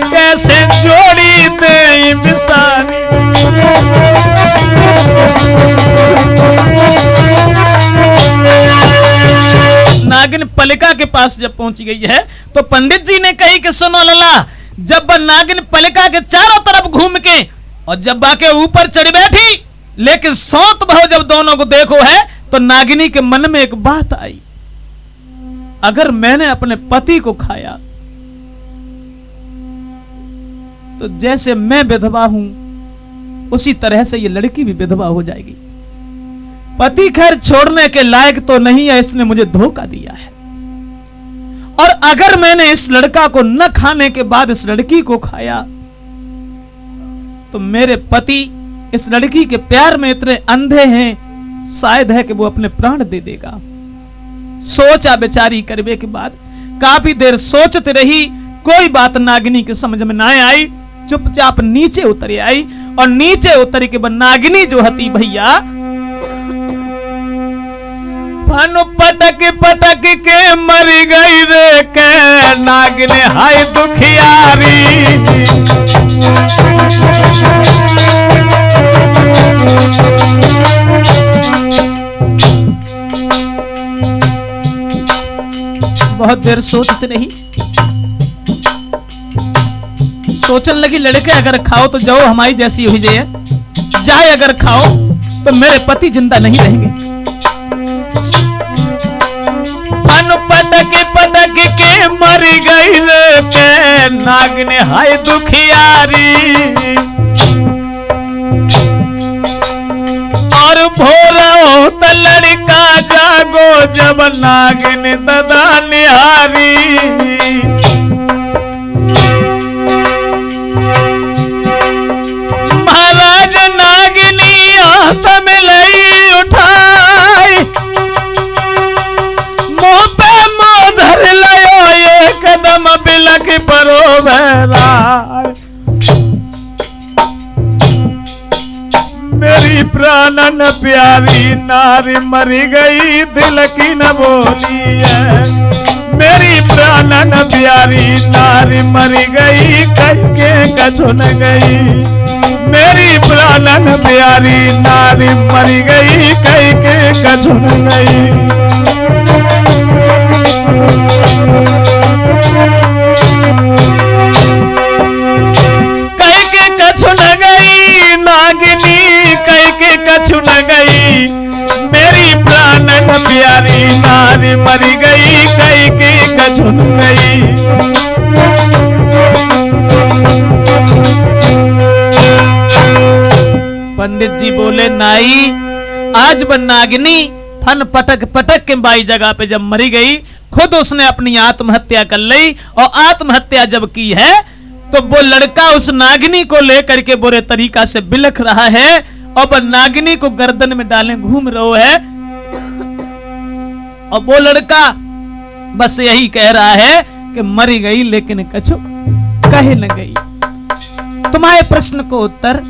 कैसे जोड़ी दे बिसारी। नागिन पलिका के पास जब पहुंच गई है तो पंडित जी ने कही कि सुनो लला, जब नागिन पलिका के चारों तरफ घूम के और जब बाके ऊपर चढ़ बैठी, लेकिन सौत भाव जब दोनों को देखो है तो नागिनी के मन में एक बात आई, अगर मैंने अपने पति को खाया तो जैसे मैं विधवा हूं उसी तरह से ये लड़की भी विधवा हो जाएगी। पति खैर छोड़ने के लायक तो नहीं है, इसने मुझे धोखा दिया है, और अगर मैंने इस लड़का को न खाने के बाद इस लड़की को खाया तो मेरे पति इस लड़की के प्यार में इतने अंधे हैं, शायद है कि वो अपने प्राण दे देगा। सोचा बेचारी करने के बाद काफी देर सोचते रही, कोई बात नागिनी के समझ में ना आई, चुपचाप नीचे उतरी आई और नीचे उतरी के बाद नागिनी जो हती भैया फन पटक पटक के मर गई रे के नागिनी, हाय दुखियारी। बहुत देर सोचती रही, सोचने लगी लड़के अगर खाओ तो जाओ हमारी जैसी हुई जाए, अगर खाओ तो मेरे पति जिंदा नहीं रहेंगे। फन पटक पटक के मर गई रे के नागिनी, हाय दुखियारी। और भोरा होता लड़का जागो जब नागिनी ददा निहारी। महाराज नागिनी हाथ में लई उठाई, मुंह पे मुंह धर लयो ये कदम बिलक परो बहराय। मेरी प्राणन प्यारी नारी मरी गई, दिल की न बोली है। मेरी प्राणन प्यारी नारी मरी गई, कह के कछुन गई। मेरी प्राणन प्यारी नारी मरी गई, कह के कछुन गई। कह के कछुन गई नागिनी, कह के कछुन गई। मेरी प्राणन प्यारी नारी मरी गई, कह के कछुन गई। पंडित जी बोले नाई, आज वह नागिनी फन पटक पटक के बाई जगह पे जब मरी गई, खुद उसने अपनी आत्महत्या कर ली, और आत्महत्या जब की है तो वो लड़का उस नागिनी को लेकर के बुरे तरीका से बिलख रहा है, और वह नागिनी को गर्दन में डाले घूम रहा है। और वो लड़का बस यही कह रहा है कि मरी गई लेकिन कछु कहे न गई। तुम्हारे प्रश्न को उत्तर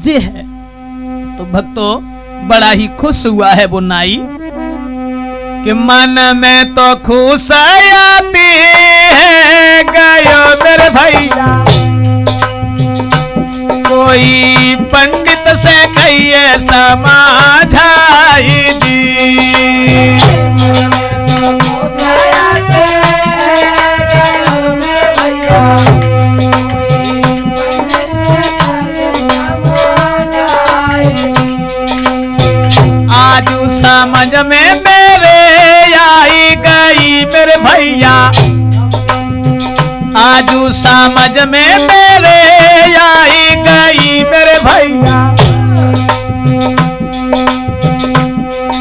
जे है। तो भक्तों बड़ा ही खुश हुआ है वो नाई कि मन में तो खुश आती है, गयो मेरे भैया कोई पंडित से कहिए समाझाई जी। आज समझ में मेरे आई गई मेरे भैया, आज समझ में मेरे आई गई मेरे भैया।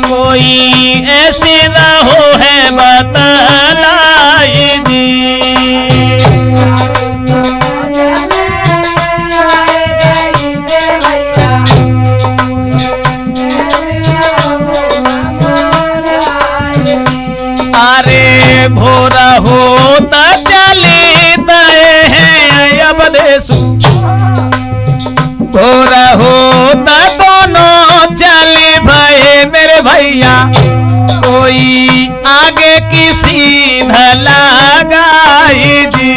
कोई ऐसी न हो है बतलाई जी। अरे भोर होता चले दए हैं अब देसु, भोर होता दोनों चले भये मेरे भैया, कोई आगे की सीधा लगाई दी।